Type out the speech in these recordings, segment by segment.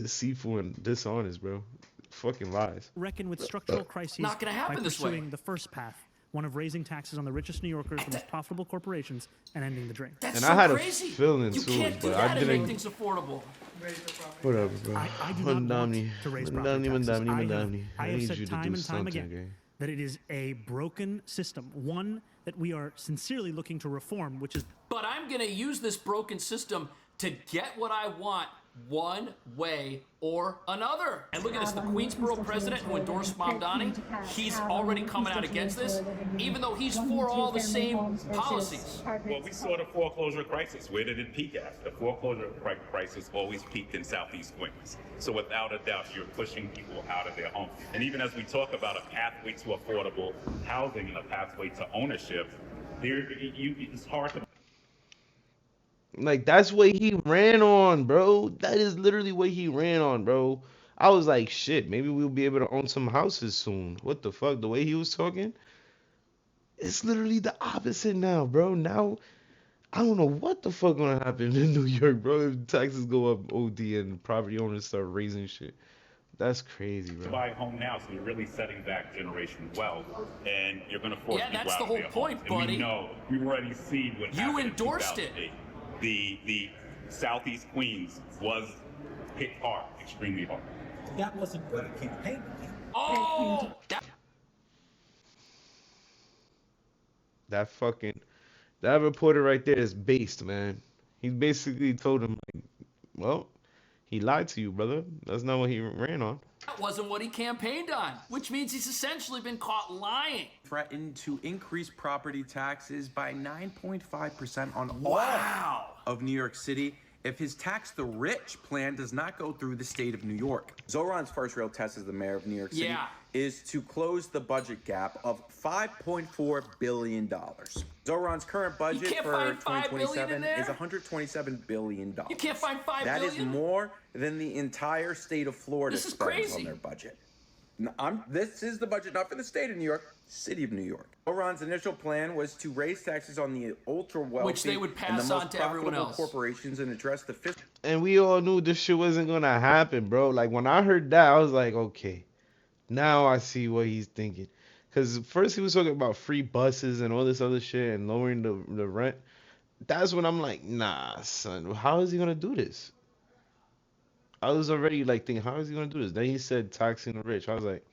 deceitful and dishonest, bro. Fucking lies. Reckon with structural crises Not gonna happen by this way. pursuing the first path, one of raising taxes on the richest New Yorkers, the most profitable corporations, and ending the drain. That's And so I had a crazy. feeling You too, can't do but I that and make didn't. things affordable. Whatever, bro. I do not want MamDummy. to raise property taxes. MamDummy. I I have need said you to time do and time something, again gang. that it is a broken system, one that we are sincerely looking to reform, which is But I'm gonna use this broken system to get what I want one way or another. And look at this, the Queensboro president who endorsed MamDummy, he's already coming out against this, even though he's for all the same policies. Well, we saw the foreclosure crisis. Where did it peak at? The foreclosure crisis always peaked in Southeast Queens. So without a doubt, you're pushing people out of their homes. And even as we talk about a pathway to affordable housing and a pathway to ownership, it's hard to. Like, that's what he ran on, bro. That is literally what he ran on, bro. I was like, shit, maybe we'll be able to own some houses soon. What the fuck? The way he was talking, it's literally the opposite now, bro. Now, I don't know what the fuck gonna happen in New York, bro. If taxes go up OD and property owners start raising shit. That's crazy, bro. Buy a home now, so you're really setting back generational wealth, and you're going to force people that's out the of whole their point, homes. And buddy. we know, we've already seen what You happened in endorsed it. 2008. The Southeast Queens was hit hard, extremely hard. That wasn't what a campaign. Oh! That reporter right there is based, man. He basically told him, like, well, he lied to you, brother. That's not what he ran on. That wasn't what he campaigned on, which means he's essentially been caught lying. Threatened to increase property taxes by 9.5% on Wow. all of New York City if his tax the rich plan does not go through the state of New York. Zoran's first real test as the mayor of New York City is to close the budget gap of $5.4 billion. Zoran's current budget for 2027 is $127 billion. You can't find $5 billion? That is more than the entire state of Florida spends on their budget. This is the budget not for the state of New York, city of New York. Zoran's initial plan was to raise taxes on the ultra wealthy which they would and pass the on most to everyone profitable else. corporations and address the fiscal. And we all knew this shit wasn't gonna happen, bro. Like, when I heard that, I was like, okay, now I see what he's thinking. Because first he was talking about free buses and all this other shit and lowering the rent. That's when I'm like, nah, son, how is he gonna do this? I was already like thinking, how is he gonna do this? Then he said taxing the rich. I was like,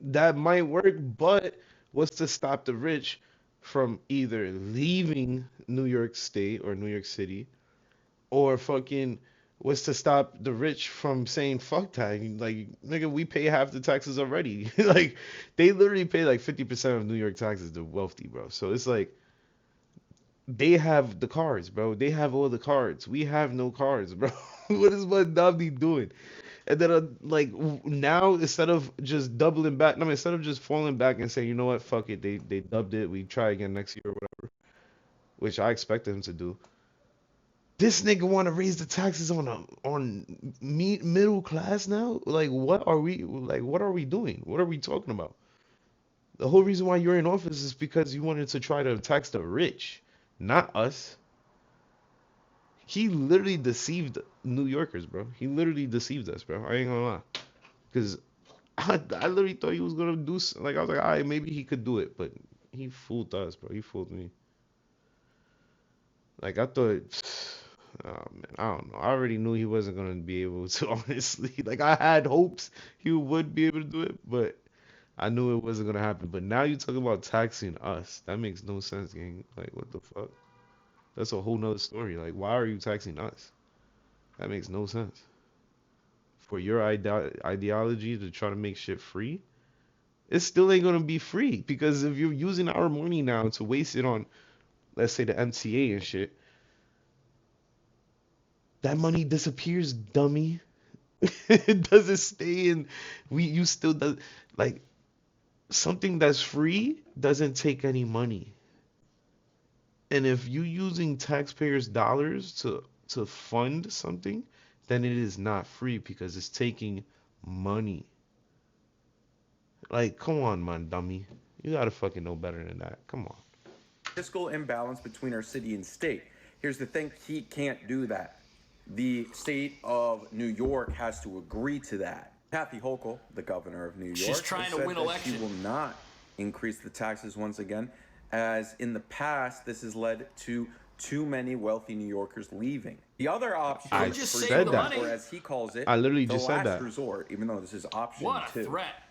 that might work, but what's to stop the rich from either leaving New York State or New York City, or fucking what's to stop the rich from saying fuck that? Like, nigga, we pay half the taxes already. Like, they literally pay like 50% of New York taxes. They're wealthy, bro. So it's like they have the cards, bro. They have all the cards. We have no cards, bro. What is MamDummy doing? And then, like, now, instead of just doubling back, instead of just falling back and saying, you know what, fuck it, they dubbed it, we try again next year or whatever, which I expected him to do. This nigga want to raise the taxes on middle class now? Like, what are we doing? What are we talking about? The whole reason why you're in office is because you wanted to try to tax the rich, not us. He literally deceived New Yorkers, bro. He literally deceived us, bro. I ain't gonna lie. Because I literally thought he was gonna do, like, I was like, all right, maybe he could do it. But he fooled us, bro. He fooled me. Like, I thought, oh, man, I don't know. I already knew he wasn't gonna be able to, honestly. Like, I had hopes he would be able to do it, but I knew it wasn't gonna happen. But now you're talking about taxing us. That makes no sense, gang. Like, what the fuck? That's a whole nother story. Like, why are you taxing us? That makes no sense. For your ideology to try to make shit free, it still ain't gonna be free, because if you're using our money now to waste it on, let's say, the MTA and shit, that money disappears, dummy. It doesn't stay in. You still does, like, something that's free doesn't take any money. And if you using taxpayers' dollars to fund something, then it is not free because it's taking money. Like, come on, man, dummy. You gotta fucking know better than that. Come on. Fiscal imbalance between our city and state. Here's the thing, he can't do that. the state of New York has to agree to that. Kathy Hochul, the governor of New York, She's trying to said win that election. she will not increase the taxes once again, as in the past this has led to too many wealthy New Yorkers leaving. The other option I just for save the Joe, money. or as he calls it, I literally the just said last that. resort, even though this is option What a 2. threat.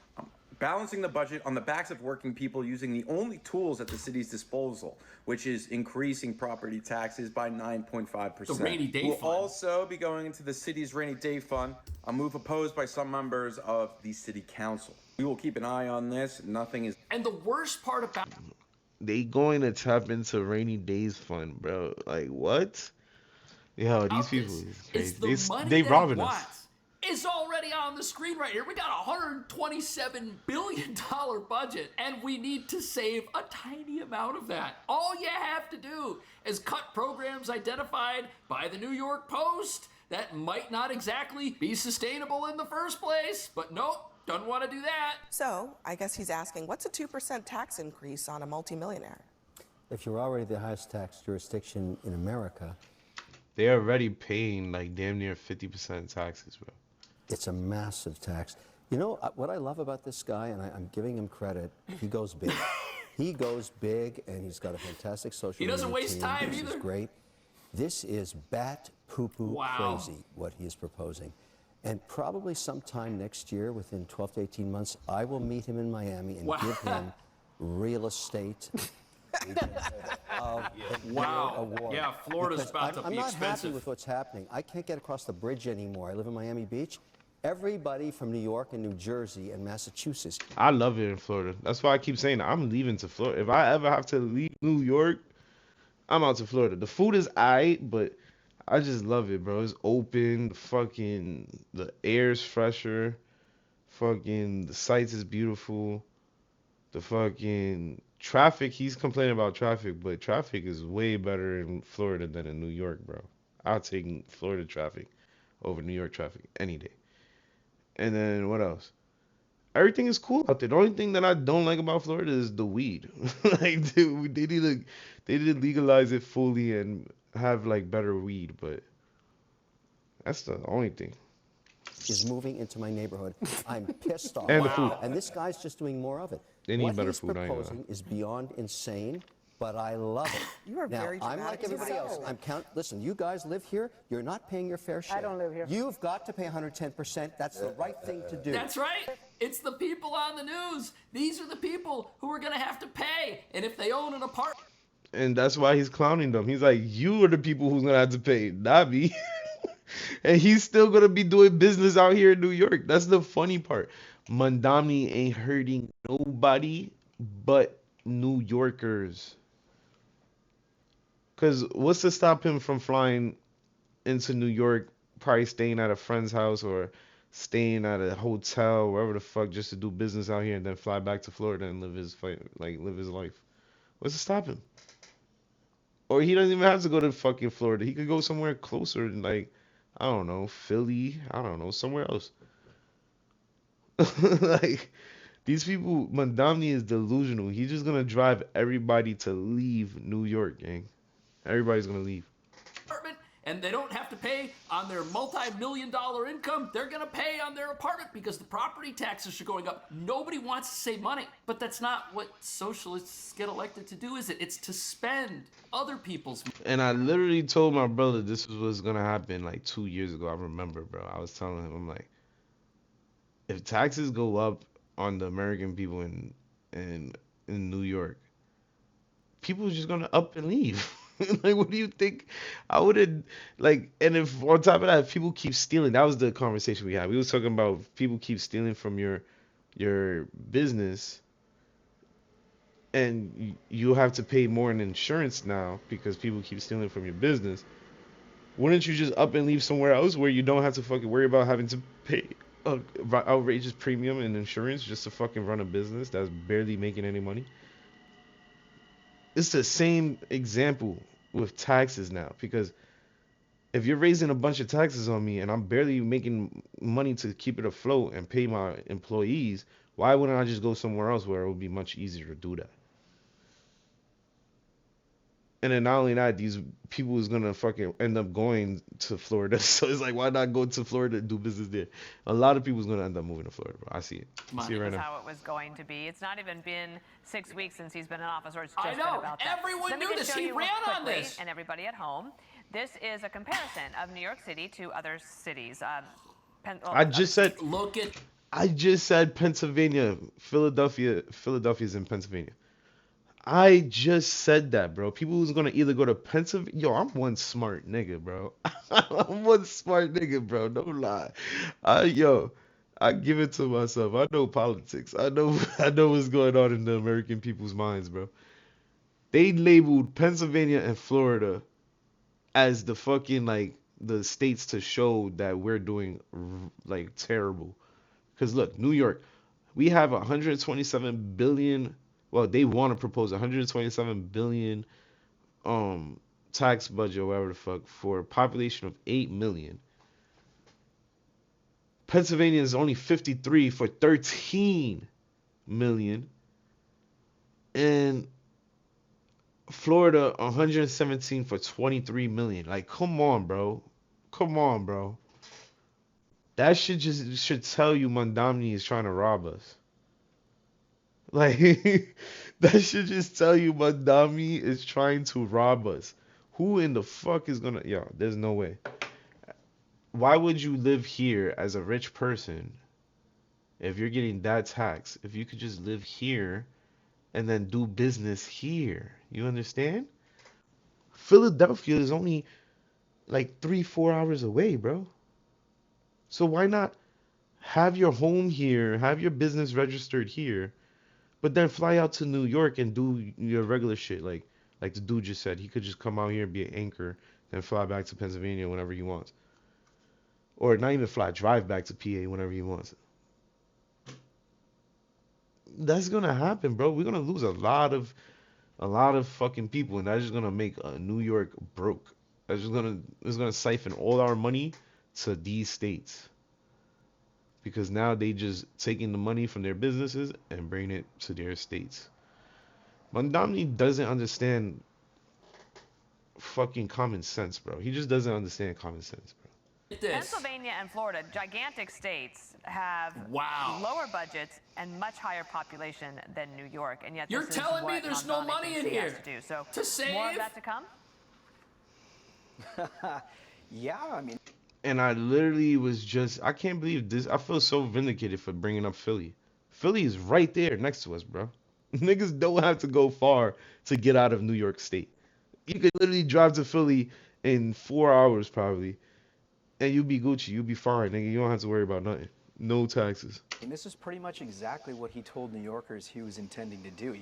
Balancing the budget on the backs of working people using the only tools at the city's disposal, which is increasing property taxes by 9.5%. The rainy day We'll fund. also be going into the city's rainy day fund, a move opposed by some members of the city council. We will keep an eye on this. Nothing is. And the worst part about They going to tap into rainy days fund, bro. Like what? Yo, these people this is is crazy. the money They that robbing he us. wants. It's already on the screen right here. We got a $127 billion budget, and we need to save a tiny amount of that. All you have to do is cut programs identified by the New York Post that might not exactly be sustainable in the first place. But nope, don't want to do that. So I guess he's asking, what's a 2% tax increase on a multimillionaire? If you're already the highest tax jurisdiction in America, They're already paying like damn near 50% taxes, bro. it's a massive tax. You know what I love about this guy, and I'm giving him credit, he goes big. He goes big, and he's got a fantastic social media He doesn't waste team. time This either. is great. This is bat poo-poo Wow. crazy, what he is proposing. And probably sometime next year, within 12 to 18 months, I will meet him in Miami and Wow. give him real estate agent of the Year Wow. award. Yeah, Florida's Because about to I'm be not expensive. happy with what's happening. I can't get across the bridge anymore. I live in Miami Beach. Everybody from New York and New Jersey and Massachusetts. I love it in Florida. That's why I keep saying I'm leaving to Florida. If I ever have to leave New York, I'm out to Florida. The food is aight, but I just love it, bro. It's open. The air's fresher. Fucking the sights is beautiful. The fucking traffic, he's complaining about traffic, but traffic is way better in Florida than in New York, bro. I'll take Florida traffic over New York traffic any day. And then what else? Everything is cool out there. The only thing that I don't like about Florida is the weed. Like, dude, they need to legalize it fully and have like better weed, but that's the only thing. Is moving into my neighborhood. I'm pissed off. And the food. And this guy's just doing more of it. They need what better he's food, I ain't gonna proposing is beyond insane, but I love it. You are now, very I'm dramatic like everybody else. yourself. Listen, you guys live here. You're not paying your fair share. I don't live here. You've got to pay 110%. That's the right thing to do. That's right. It's the people on the news. These are the people who are going to have to pay. And if they own an apartment, And that's why he's clowning them. He's like, you are the people who's gonna have to pay, not me. And he's still gonna be doing business out here in New York. That's the funny part. MamDummy ain't hurting nobody but New Yorkers. Cause what's to stop him from flying into New York, probably staying at a friend's house or staying at a hotel, wherever the fuck, just to do business out here and then fly back to Florida and live his life. What's to stop him? Or he doesn't even have to go to fucking Florida. He could go somewhere closer, like, I don't know, Philly. I don't know, somewhere else. Like, these people, MamDummy is delusional. He's just gonna drive everybody to leave New York, gang. Everybody's gonna leave. and they don't have to pay on their multi-million-dollar income, they're going to pay on their apartment because the property taxes are going up. Nobody wants to save money, but that's not what socialists get elected to do, is it? It's to spend other people's money. And I literally told my brother this was what's gonna happen like 2 years ago. I remember, bro. I was telling him, I'm like, if taxes go up on the American people in New York, people are just gonna up and leave. Like, what do you think? I wouldn't like. And if on top of that, if people keep stealing, that was the conversation we had. We was talking about if people keep stealing from your business, and you have to pay more in insurance now because people keep stealing from your business. Wouldn't you just up and leave somewhere else where you don't have to fucking worry about having to pay a outrageous premium in insurance just to fucking run a business that's barely making any money? It's the same example with taxes now, because if you're raising a bunch of taxes on me and I'm barely making money to keep it afloat and pay my employees, why wouldn't I just go somewhere else where it would be much easier to do that? And then not only that, these people is gonna fucking end up going to Florida. So it's like, why not go to Florida and do business there? A lot of people's gonna end up moving to Florida, bro. I see it. I see it right now. How it was going to be. It's not even been 6 weeks since he's been in office, or it's just I been know. about that. Everyone Let me knew just this. show He you ran real on quickly, this. and everybody at home. This is a comparison of New York City to other cities. I just said Look at. I just said Pennsylvania, Philadelphia. Philadelphia's in Pennsylvania. I just said that, bro. People who's gonna either go to Pennsylvania. Yo, I'm one smart nigga, bro. I'm one smart nigga, bro. No lie. Yo, I give it to myself. I know politics. I know I know what's going on in the American people's minds, bro. They labeled Pennsylvania and Florida as the fucking like the states to show that we're doing like terrible. Cause look, New York, we have 127 billion. Well, they want to propose 127 billion tax budget or whatever the fuck for a population of 8 million. Pennsylvania is only 53 for 13 million. And Florida 117 for 23 million. Like, come on, bro. Come on, bro. That should tell you MamDummy is trying to rob us. Like, that should just tell you MamDummy is trying to rob us. Who in the fuck is gonna... Yo, there's no way. Why would you live here as a rich person if you're getting that tax? If you could just live here and then do business here. You understand? Philadelphia is only like 3-4 hours away, bro. So why not have your home here, have your business registered here, but then fly out to New York and do your regular shit, like the dude just said. He could just come out here and be an anchor, then fly back to Pennsylvania whenever he wants. Or not even fly, drive back to PA whenever he wants. That's gonna happen, bro. We're gonna lose a lot of fucking people, and that's just gonna make New York broke. It's gonna siphon all our money to these states. Because now they just taking the money from their businesses and bringing it to their states. MamDummy doesn't understand fucking common sense, bro. He just doesn't understand common sense, bro. Pennsylvania and Florida, gigantic states, have lower budgets and much higher population than New York, and yet You're this telling is what me there's MamDummy no money thinks in he has here to do. So to save? more of that to come. Yeah, I mean. And I literally was just, I can't believe this. I feel so vindicated for bringing up Philly. Philly is right there next to us, bro. Niggas don't have to go far to get out of New York State. You could literally drive to Philly in 4 hours probably, and you'll be Gucci. You'll be fine, nigga. You don't have to worry about nothing. No taxes. And this is pretty much exactly what he told New Yorkers he was intending to do.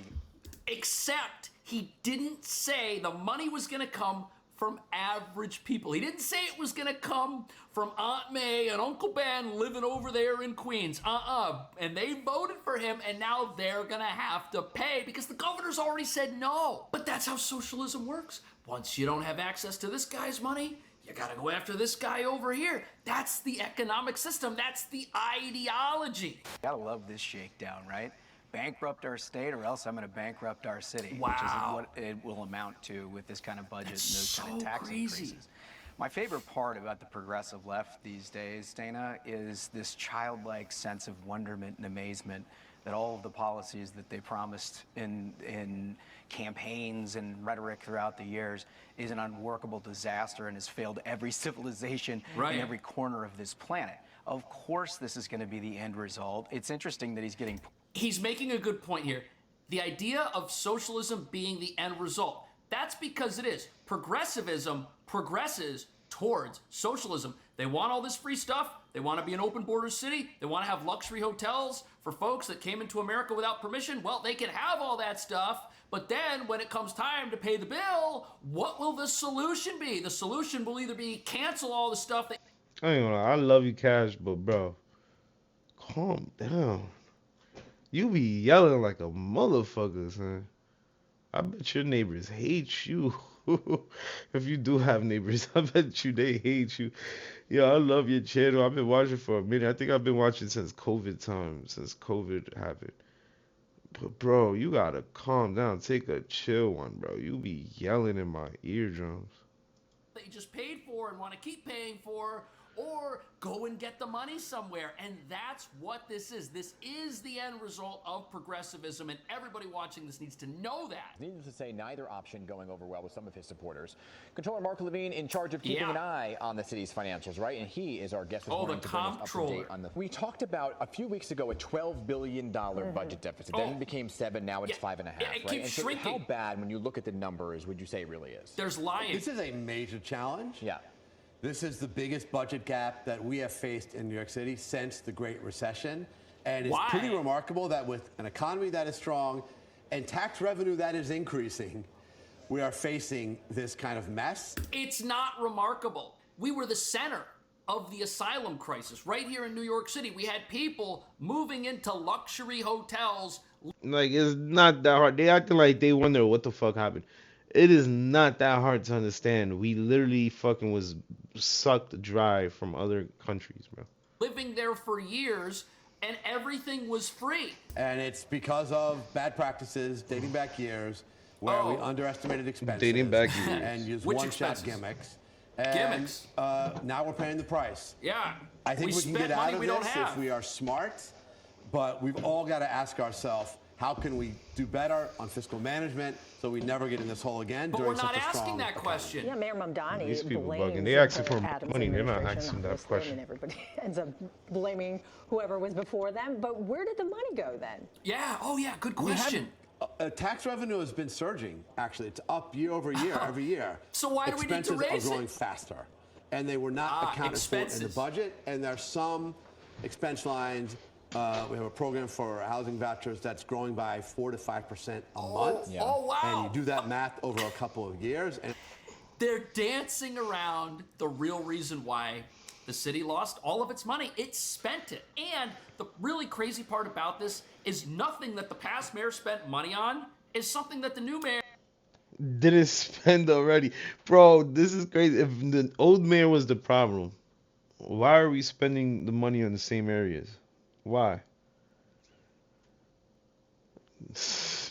Except he didn't say the money was going to come from average people. He didn't say it was going to come from Aunt May and Uncle Ben living over there in Queens. And they voted for him, and now they're going to have to pay because the governor's already said no. But that's how socialism works. Once you don't have access to this guy's money, you got to go after this guy over here. That's the economic system. That's the ideology. Gotta love this shakedown, right? Bankrupt our state, or else I'm going to bankrupt our city, Wow. which is what it will amount to with this kind of budget and those kind of tax increases. My favorite part about the progressive left these days, Dana, is this childlike sense of wonderment and amazement that all of the policies that they promised in campaigns and rhetoric throughout the years is an unworkable disaster and has failed every civilization in every corner of this planet. Of course, this is going to be the end result. It's interesting that He's making a good point here. The idea of socialism being the end result, that's because it is. Progressivism progresses towards socialism. They want all this free stuff. They want to be an open border city. They want to have luxury hotels for folks that came into America without permission. Well, they can have all that stuff, but then when it comes time to pay the bill, what will the solution be? The solution will either be cancel all the stuff that... I ain't gonna lie, I love you, Cash, but bro, calm down. You be yelling like a motherfucker, son. I bet your neighbors hate you. If you do have neighbors, I bet you they hate you. Yo, I love your channel. I've been watching for a minute. I think I've been watching since COVID time, since COVID happened. But bro, you gotta calm down. Take a chill one, bro. You be yelling in my eardrums. That you just paid for and want to keep paying for, or go and get the money somewhere. And that's what this is. This is the end result of progressivism, and everybody watching this needs to know that. Needless to say, neither option going over well with some of his supporters. Controller Mark Levine in charge of keeping an eye on the city's financials, right? And he is our guest this morning to bring us up to date on the... We talked about a few weeks ago a $12 billion budget deficit. Then it became 7, now it's 5.5, right? It keeps shrinking. How bad, when you look at the numbers, would you say it really is? There's lying. This is a major challenge. Yeah. This is the biggest budget gap that we have faced in New York City since the Great Recession. And it's pretty remarkable that with an economy that is strong and tax revenue that is increasing, we are facing this kind of mess. It's not remarkable. We were the center of the asylum crisis right here in New York City. We had people moving into luxury hotels. Like, it's not that hard. They acting like they wonder what the fuck happened. It is not that hard to understand. We literally fucking was sucked dry from other countries, bro. Living there for years, and everything was free. And it's because of bad practices dating back years, where we underestimated expenses. Dating back years. And used Which one-shot expenses? gimmicks. And, now we're paying the price. Yeah. I think we can get out of this if we are smart, but we've all got to ask ourselves, how can we do better on fiscal management so we never get in this hole again? But during we're not such a asking strong that question. Yeah, Mayor MamDummy These people blames bugging. They asking for Adams' money. They're not administration asking that obviously, question. And everybody ends up blaming whoever was before them. But where did the money go then? Yeah. Oh, yeah. Good question. Tax revenue has been surging, actually. It's up year over year, every year. So why do we need to raise Expenses are growing it? faster. And they were not accounted for in the budget. And there are some expense lines. We have a program for housing vouchers that's growing by 4 to 5% a month. Yeah. Oh, wow. And you do that math over a couple of years. And They're dancing around the real reason why the city lost all of its money. It spent it. And the really crazy part about this is nothing that the past mayor spent money on is something that the new mayor didn't spend already. Bro, this is crazy. If the old mayor was the problem, why are we spending the money on the same areas? Why?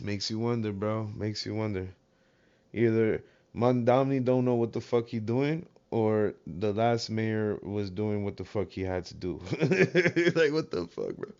Makes you wonder, bro. Makes you wonder. Either MamDummy don't know what the fuck he doing, or the last mayor was doing what the fuck he had to do. Like, what the fuck, bro?